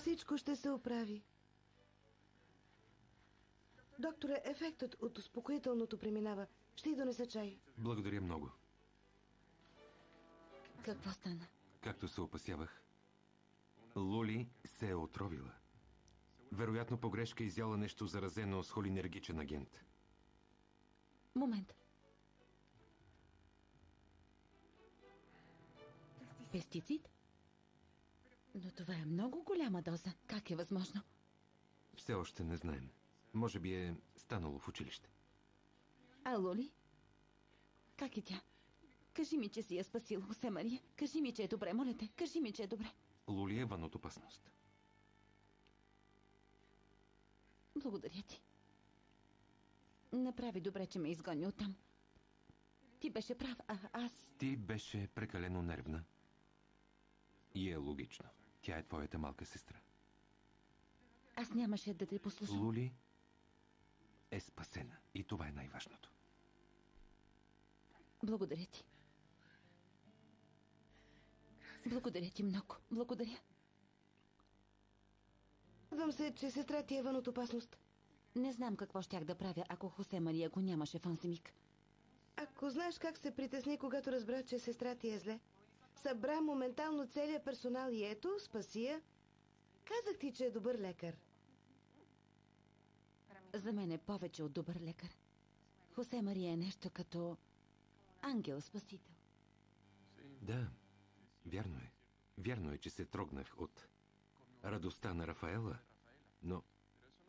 Всичко ще се оправи. Докторе, ефектът от успокоителното преминава. Ще й донеса чай. Благодаря много. Какво стана? Както се опасявах, Лули се е отровила. Вероятно по грешка изяла нещо заразено с холинергичен агент. Момент. Пестицид? Но това е много голяма доза. Как е възможно? Все още не знаем. Може би е станало в училище. А Лули? Как е тя? Кажи ми, че си я спасил, Хосе Мария. Кажи ми, че е добре, моля те. Кажи ми, че е добре. Лули е вън от опасност. Благодаря ти. Направи добре, че ме изгони оттам. Ти беше прав, а аз... Ти беше прекалено нервна. И е логично. Тя е твоята малка сестра. Аз нямаше да те послушам. Лули е спасена. И това е най-важното. Благодаря ти. Благодаря ти много. Благодаря. Радвам се, че сестра ти е вън от опасност. Не знам какво щях да правя, ако Хосе Мария го нямаше в онзи миг. Ако знаеш как се притесни, когато разбра, че сестра ти е зле. Събра моментално целия персонал и ето, спаси я. Казах ти, че е добър лекар. За мен е повече от добър лекар. Хосе Мария е нещо като ангел-спасител. Да, вярно е. Вярно е, че се трогнах от радостта на Рафаела, но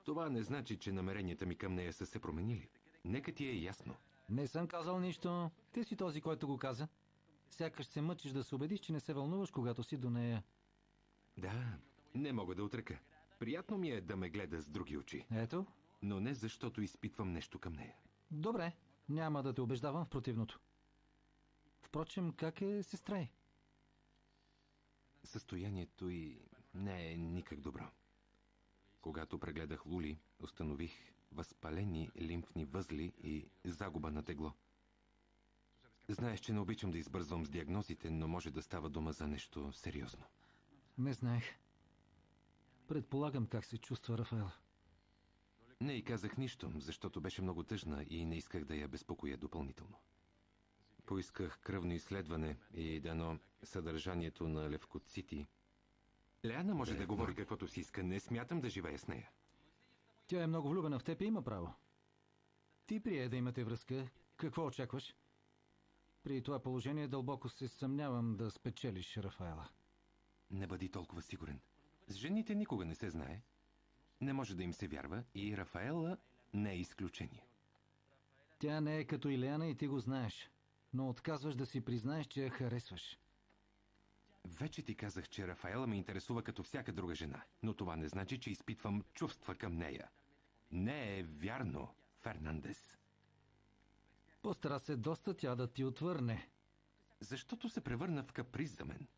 това не значи, че намеренията ми към нея са се променили. Нека ти е ясно. Не съм казал нищо. Ти си този, който го каза. Сякаш се мъчиш да се убедиш, че не се вълнуваш, когато си до нея. Да, не мога да отрека. Приятно ми е да ме гледа с други очи. Ето. Но не защото изпитвам нещо към нея. Добре, няма да те убеждавам в противното. Впрочем, как е сестра й? Състоянието й не е никак добро. Когато прегледах Лули, установих възпалени лимфни възли и загуба на тегло. Знаеш, че не обичам да избързвам с диагнозите, но може да става дума за нещо сериозно. Не знаех. Предполагам как се чувства Рафаел. Не й казах нищо, защото беше много тъжна и не исках да я безпокоя допълнително. Поисках кръвно изследване и дано съдържанието на левкоцити. Леана може да говори каквото си иска, не смятам да живея с нея. Тя е много влюбена в теб и има право. Ти прие да имате връзка. Какво очакваш? При това положение дълбоко се съмнявам да спечелиш Рафаела. Не бъди толкова сигурен. С жените никога не се знае. Не може да им се вярва и Рафаела не е изключение. Тя не е като Илиана и ти го знаеш. Но отказваш да си признаеш, че я харесваш. Вече ти казах, че Рафаела ме интересува като всяка друга жена, но това не значи, че изпитвам чувства към нея. Не е вярно, Фернандес. Постара се доста тя да ти отвърне. Защото се превърна в каприз за мен.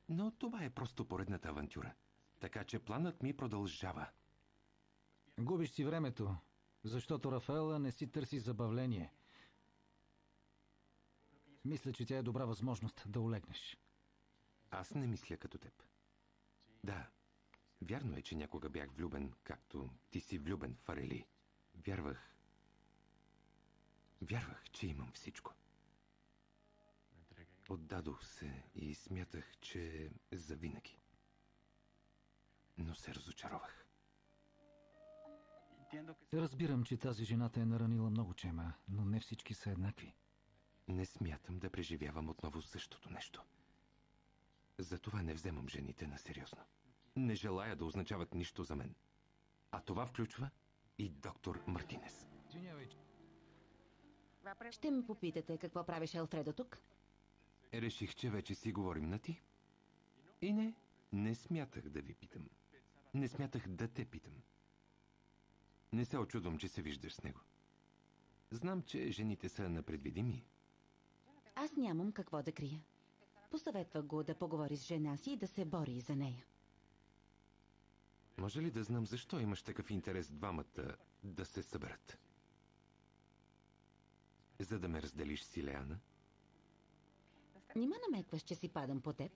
Но това е просто поредната авантюра. Така че планът ми продължава. Губиш си времето, защото Рафаела не си търси забавление. Мисля, че тя е добра възможност да олегнеш. Аз не мисля като теб. Да, вярно е, че някога бях влюбен, както ти си влюбен в Арели. Вярвах, че имам всичко. Отдадох се и смятах, че завинаги. Но се разочаровах. Разбирам, че тази жена те е наранила много чема, но не всички са еднакви. Не смятам да преживявам отново същото нещо. Затова не вземам жените на сериозно. Не желая да означават нищо за мен. А това включва и доктор Мартинес. Ще ме попитате какво правиш Алфредо тук? Реших, че вече си говорим на ти. И не смятах да ви питам. Не смятах да те питам. Не се очудвам, че се виждаш с него. Знам, че жените са непредвидими. Аз нямам какво да крия. Посъветвах го да поговори с жена си и да се бори за нея. Може ли да знам защо имаш такъв интерес двамата да се съберат? За да ме разделиш с Илиана? Нима намекваш, че си падам по теб?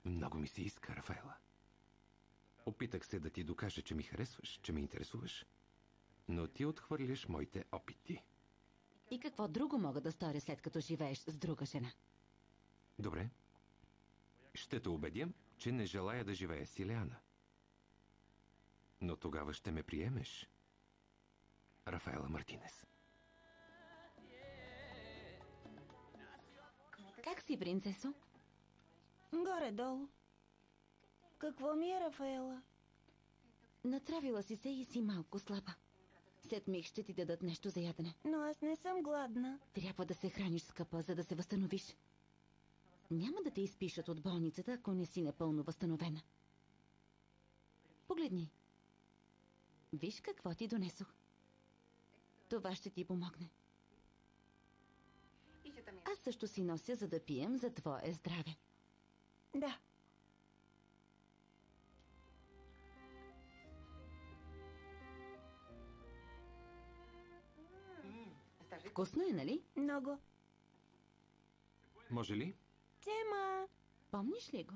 Много ми се иска, Рафаела. Опитах се да ти докажа, че ми харесваш, че ме интересуваш, но ти отхвърляш моите опити. И какво друго мога да сторя, след като живееш с друга жена? Добре. Ще те убедя, че не желая да живея с Илиана. Но тогава ще ме приемеш, Рафаела Мартинес. Как си, принцесо? Горе-долу. Какво ми е, Рафаела? Натравила си се и си малко слаба. След миг ще ти дадат нещо за ядене. Но аз не съм гладна. Трябва да се храниш, скъпа, за да се възстановиш. Няма да те изпишат от болницата, ако не си напълно възстановена. Погледни. Виж какво ти донесох. Това ще ти помогне. Аз също си нося, за да пием за твое здраве. Да. Вкусно е, нали? Много. Може ли? Тема! Помниш ли го?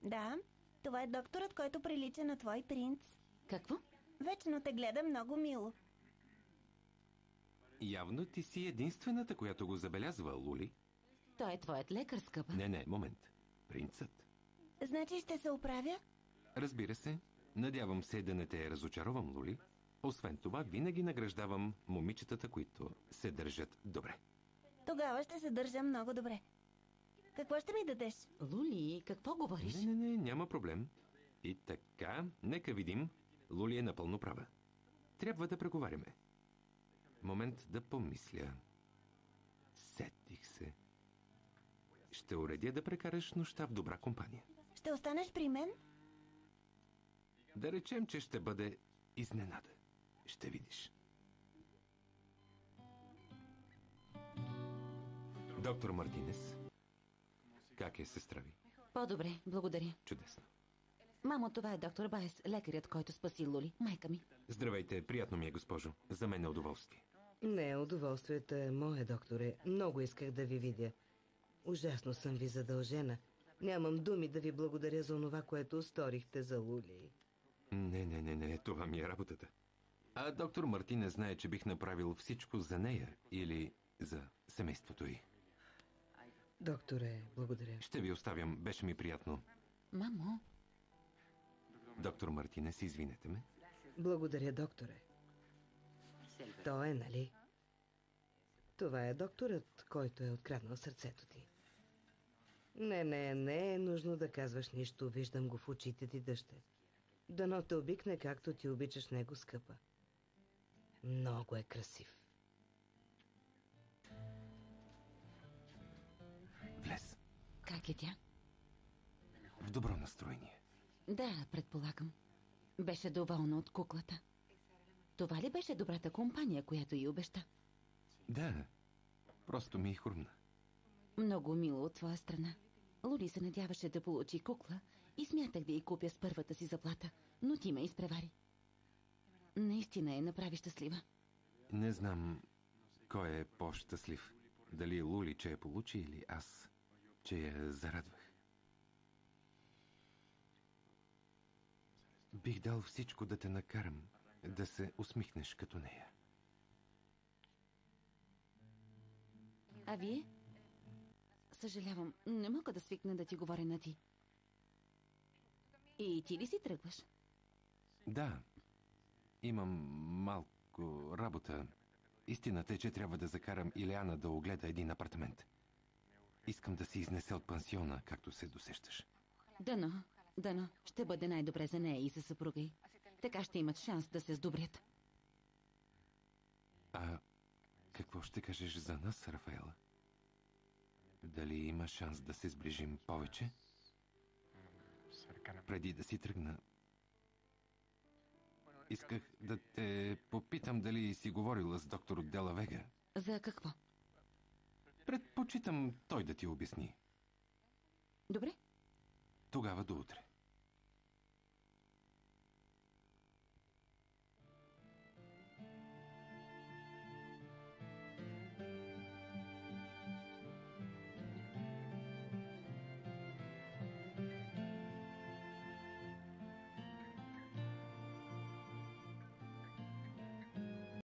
Да, това е докторът, който прилича на твой принц. Какво? Вечно те гледа много мило. Явно ти си единствената, която го забелязва, Лули. Той е твоят лекар, скъпа. Не, момент. Принцът. Значи ще се оправя? Разбира се. Надявам се да не те разочаровам, Лули. Освен това, винаги награждавам момичетата, които се държат добре. Тогава ще се държа много добре. Какво ще ми дадеш? Лули, какво говориш? Не, няма проблем. И така, нека видим. Лули е напълно права. Трябва да преговаряме. Момент да помисля. Сетих се. Ще уредя да прекараш нощта в добра компания. Ще останеш при мен? Да речем, че ще бъде изненада. Ще видиш. Доктор Мартинес, как е, сестра ви? По-добре, благодаря. Чудесно. Мамо, това е доктор Байес, лекарят, който спаси Лули, майка ми. Здравейте, приятно ми е, госпожо. За мен е удоволствие. Не, удоволствието е мое, докторе. Много исках да ви видя. Ужасно съм ви задължена. Нямам думи да ви благодаря за онова, което сторихте за Лули. Не, това ми е работата. А доктор Мартин знае, че бих направил всичко за нея или за семейството й. Докторе, благодаря. Ще ви оставям, беше ми приятно. Мамо, Доктор Мартинес, извинете ме. Благодаря, докторе. Той е, нали? Това е докторът, който е откраднал сърцето ти. Не е нужно да казваш нищо. Виждам го в очите ти, дъще. Дано те обикне, както ти обичаш него, скъпа. Много е красив. Влез. как е тя? В добро настроение. Да, предполагам. Беше доволна от куклата. Това ли беше добрата компания, която й обеща? Да, просто ми е хрумна. Много мило от твоя страна. Лули се надяваше да получи кукла и смятах да й купя с първата си заплата, но ти ме изпревари. Наистина направи щастлива. Не знам кой е по-щастлив. Дали Лули, че я получи, или аз, че я зарадвах. Бих дал всичко да те накарам да се усмихнеш като нея. А вие? Съжалявам, не мога да свикна да ти говоря на ти. И ти ли си тръгваш? Да, имам малко работа. Истината е, че трябва да закарам Илиана да огледа един апартамент. Искам да се изнесе от пансиона, както се досещаш. Дано, ще бъде най-добре за нея и за съпруга й. Така ще имат шанс да се сдобрят. А какво ще кажеш за нас, Рафаела? Дали има шанс да се сближим повече? Преди да си тръгна, исках да те попитам дали си говорила с доктор Дела Вега. За какво? Предпочитам той да ти обясни. Добре? Тогава до утре.